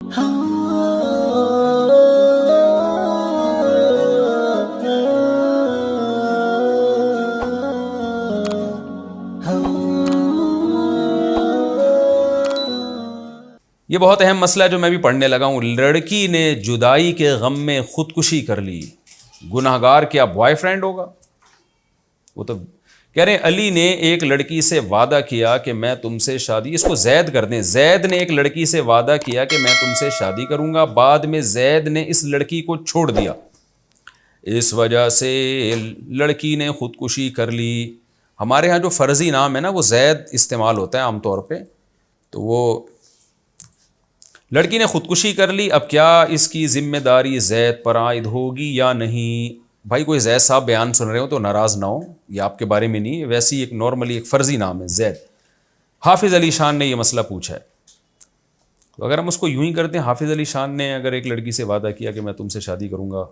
یہ بہت اہم مسئلہ ہے جو میں بھی پڑھنے لگا ہوں. لڑکی نے جدائی کے غم میں خودکشی کر لی, گناہگار کیا بوائے فرینڈ ہوگا؟ وہ تو کہہ رہے ہیں علی نے ایک لڑکی سے وعدہ کیا کہ میں تم سے شادی, اس کو زید کر دیں, زید نے ایک لڑکی سے وعدہ کیا کہ میں تم سے شادی کروں گا, بعد میں زید نے اس لڑکی کو چھوڑ دیا, اس وجہ سے لڑکی نے خودکشی کر لی. ہمارے ہاں جو فرضی نام ہے نا وہ زید استعمال ہوتا ہے عام طور پہ, تو وہ لڑکی نے خودکشی کر لی. اب کیا اس کی ذمہ داری زید پر عائد ہوگی یا نہیں؟ بھائی کوئی زید صاحب بیان سن رہے ہو تو ناراض نہ ہو, یہ آپ کے بارے میں نہیں ہے, ویسی ایک نارملی ایک فرضی نام ہے زید. حافظ علی شان نے یہ مسئلہ پوچھا ہے, تو اگر ہم اس کو یوں ہی کرتے ہیں, حافظ علی شان نے اگر ایک لڑکی سے وعدہ کیا کہ میں تم سے شادی کروں گا,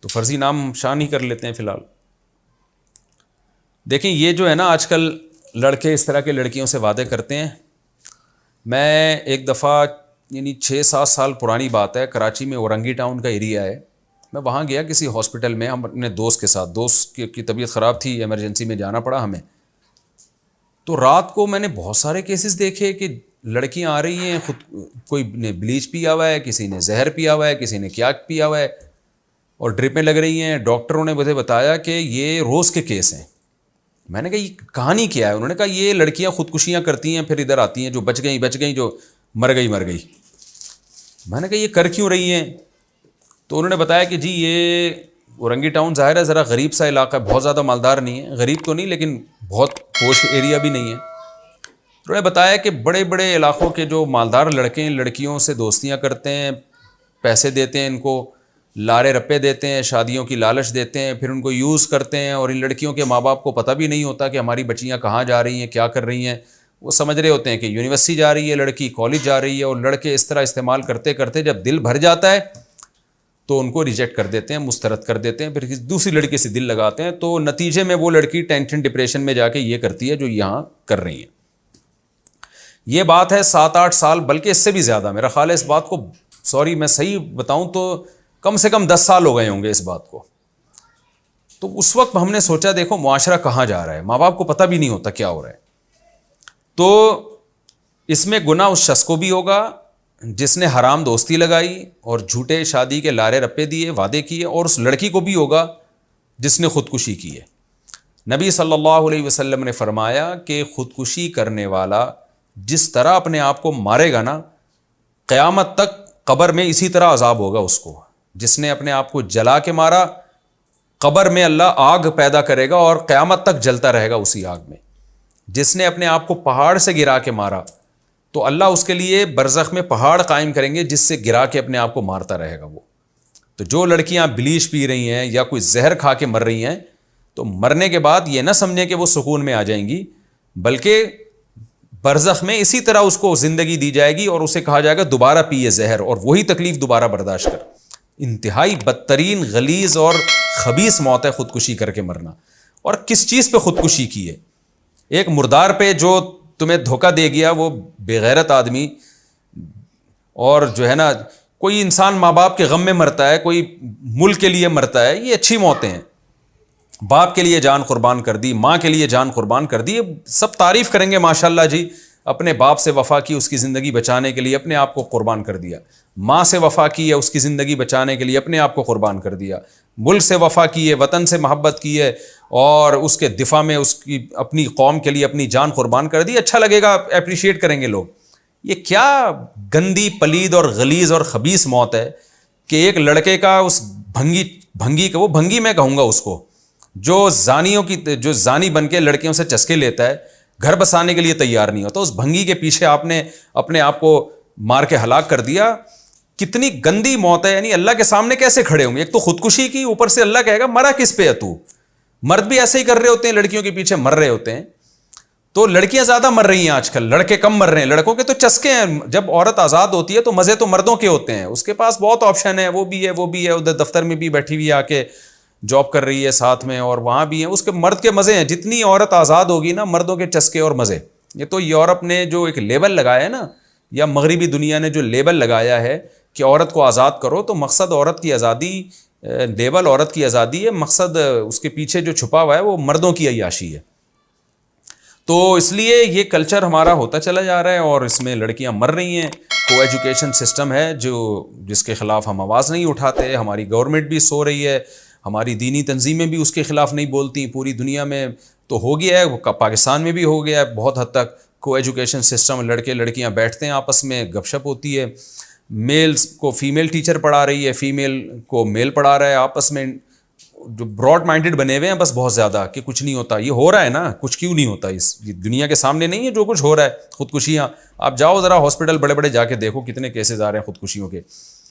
تو فرضی نام شان ہی کر لیتے ہیں فی الحال. دیکھیں یہ جو ہے نا آج کل لڑکے اس طرح کے لڑکیوں سے وعدے کرتے ہیں. میں ایک دفعہ یعنی 6-7 سال پرانی بات ہے, کراچی میں اورنگی ٹاؤن کا ایریا ہے, میں وہاں گیا کسی ہاسپٹل میں, ہم اپنے دوست کے ساتھ, دوست کی طبیعت خراب تھی, ایمرجنسی میں جانا پڑا ہمیں. تو رات کو میں نے بہت سارے کیسز دیکھے کہ لڑکیاں آ رہی ہیں, خود کوئی نے بلیچ پیا ہوا ہے, کسی نے زہر پیا ہوا ہے, کسی نے کیا پیا ہوا ہے, اور ڈرپیں لگ رہی ہیں. ڈاکٹروں نے مجھے بتایا کہ یہ روز کے کیس ہیں. میں نے کہا یہ کہانی کیا ہے؟ انہوں نے کہا یہ لڑکیاں خودکشیاں کرتی ہیں پھر ادھر آتی ہیں, جو بچ گئیں, جو مر گئی. میں نے کہا یہ کر کیوں رہی ہیں؟ تو انہوں نے بتایا کہ جی یہ اورنگی ٹاؤن ظاہر ہے ذرا غریب سا علاقہ ہے, بہت زیادہ مالدار نہیں ہے, غریب تو نہیں لیکن بہت پوش ایریا بھی نہیں ہے. انہوں نے بتایا کہ بڑے بڑے علاقوں کے جو مالدار لڑکے ہیں لڑکیوں سے دوستیاں کرتے ہیں, پیسے دیتے ہیں, ان کو لارے رپے دیتے ہیں, شادیوں کی لالچ دیتے ہیں, پھر ان کو یوز کرتے ہیں, اور ان لڑکیوں کے ماں باپ کو پتہ بھی نہیں ہوتا کہ ہماری بچیاں کہاں جا رہی ہیں, کیا کر رہی ہیں. وہ سمجھ رہے ہوتے ہیں کہ یونیورسٹی جا رہی ہے لڑکی, کالج جا رہی ہے, اور لڑکے اس طرح استعمال کرتے کرتے جب دل بھر جاتا ہے تو ان کو ریجیکٹ کر دیتے ہیں, مسترد کر دیتے ہیں, پھر دوسری لڑکی سے دل لگاتے ہیں. تو نتیجے میں وہ لڑکی ٹینشن ڈپریشن میں جا کے یہ کرتی ہے جو یہاں کر رہی ہیں. یہ بات ہے 7-8 سال بلکہ اس سے بھی زیادہ, میرا خیال ہے اس بات کو, سوری میں صحیح بتاؤں تو کم سے کم 10 سال ہو گئے ہوں گے اس بات کو. تو اس وقت ہم نے سوچا دیکھو معاشرہ کہاں جا رہا ہے, ماں باپ کو پتہ بھی نہیں ہوتا کیا ہو رہا ہے. تو اس میں گناہ اس شخص کو بھی ہوگا جس نے حرام دوستی لگائی اور جھوٹے شادی کے لارے رپے دیے, وعدے کیے, اور اس لڑکی کو بھی ہوگا جس نے خودکشی کی ہے. نبی صلی اللہ علیہ وسلم نے فرمایا کہ خودکشی کرنے والا جس طرح اپنے آپ کو مارے گا نا, قیامت تک قبر میں اسی طرح عذاب ہوگا اس کو. جس نے اپنے آپ کو جلا کے مارا, قبر میں اللہ آگ پیدا کرے گا اور قیامت تک جلتا رہے گا اسی آگ میں. جس نے اپنے آپ کو پہاڑ سے گرا کے مارا تو اللہ اس کے لیے برزخ میں پہاڑ قائم کریں گے جس سے گرا کے اپنے آپ کو مارتا رہے گا وہ. تو جو لڑکیاں بلیچ پی رہی ہیں یا کوئی زہر کھا کے مر رہی ہیں, تو مرنے کے بعد یہ نہ سمجھیں کہ وہ سکون میں آ جائیں گی, بلکہ برزخ میں اسی طرح اس کو زندگی دی جائے گی اور اسے کہا جائے گا دوبارہ پیے زہر, اور وہی تکلیف دوبارہ برداشت کر. انتہائی بدترین غلیظ اور خبیث موت ہے خودکشی کر کے مرنا. اور کس چیز پہ خودکشی کی ہے؟ ایک مردار پہ جو تمہیں دھوکہ دے گیا, وہ بے غیرت آدمی, اور جو ہے نا کوئی انسان ماں باپ کے غم میں مرتا ہے, کوئی ملک کے لیے مرتا ہے, یہ اچھی موتیں ہیں. باپ کے لیے جان قربان کر دی, ماں کے لیے جان قربان کر دی, سب تعریف کریں گے ماشاءاللہ جی, اپنے باپ سے وفا کی اس کی زندگی بچانے کے لیے اپنے آپ کو قربان کر دیا, ماں سے وفا کی ہے اس کی زندگی بچانے کے لیے اپنے آپ کو قربان کر دیا, ملک سے وفا کی ہے, وطن سے محبت کی ہے اور اس کے دفاع میں اس کی اپنی قوم کے لیے اپنی جان قربان کر دی. اچھا لگے گا, اپریشیٹ کریں گے لوگ. یہ کیا گندی پلید اور غلیظ اور خبیث موت ہے کہ ایک لڑکے کا اس بھنگی کا, وہ بھنگی میں کہوں گا اس کو, جو زانی بن کے لڑکیوں سے چسکے لیتا ہے, گھر بسانے کے لیے تیار نہیں ہوتا, اس بھنگی کے پیچھے آپ نے اپنے آپ کو مار کے ہلاک کر دیا. کتنی گندی موت ہے. یعنی اللہ کے سامنے کیسے کھڑے ہوں گے؟ ایک تو خودکشی کی, اوپر سے اللہ کہے گا مرا کس پہ ہے تو. مرد بھی ایسے ہی کر رہے ہوتے ہیں, لڑکیوں کے پیچھے مر رہے ہوتے ہیں. تو لڑکیاں زیادہ مر رہی ہیں آج کل, لڑکے کم مر رہے ہیں. لڑکوں کے تو چسکے ہیں, جب عورت آزاد ہوتی ہے تو مزے تو مردوں کے ہوتے ہیں, اس کے پاس بہت آپشن ہے, وہ بھی ہے, ادھر دفتر میں بھی بیٹھی ہوئی آ کے جاب کر رہی ہے ساتھ میں, اور وہاں بھی ہیں, اس کے مرد کے مزے ہیں. جتنی عورت آزاد ہوگی نا, مردوں کے چسکے اور مزے. یہ تو یورپ نے جو ایک لیبل لگایا ہے نا, یا مغربی دنیا نے جو لیبل لگایا ہے کہ عورت کو آزاد کرو، تو مقصد عورت کی آزادی، لیبل عورت کی آزادی ہے، مقصد اس کے پیچھے جو چھپا ہوا ہے وہ مردوں کی عیاشی ہے. تو اس لیے یہ کلچر ہمارا ہوتا چلا جا رہا ہے اور اس میں لڑکیاں مر رہی ہیں. کو ایجوکیشن سسٹم ہے جس کے خلاف ہم آواز نہیں اٹھاتے، ہماری گورنمنٹ بھی سو رہی ہے، ہماری دینی تنظیمیں بھی اس کے خلاف نہیں بولتی. پوری دنیا میں تو ہو گیا ہے، پاکستان میں بھی ہو گیا ہے بہت حد تک کو ایجوکیشن سسٹم. لڑکے لڑکیاں بیٹھتے ہیں آپس میں، گپ شپ ہوتی ہے، میلز کو فیمیل ٹیچر پڑھا رہی ہے، فیمیل کو میل پڑھا رہا ہے، آپس میں جو براڈ مائنڈڈ بنے ہوئے ہیں بس بہت زیادہ کہ کچھ نہیں ہوتا. یہ ہو رہا ہے نا، کچھ کیوں نہیں ہوتا؟ یہ دنیا کے سامنے نہیں ہے جو کچھ ہو رہا ہے. خودکشیاں، آپ جاؤ ذرا ہاسپٹل بڑے بڑے جا کے دیکھو کتنے کیسز آ رہے ہیں خودکشیوں کے.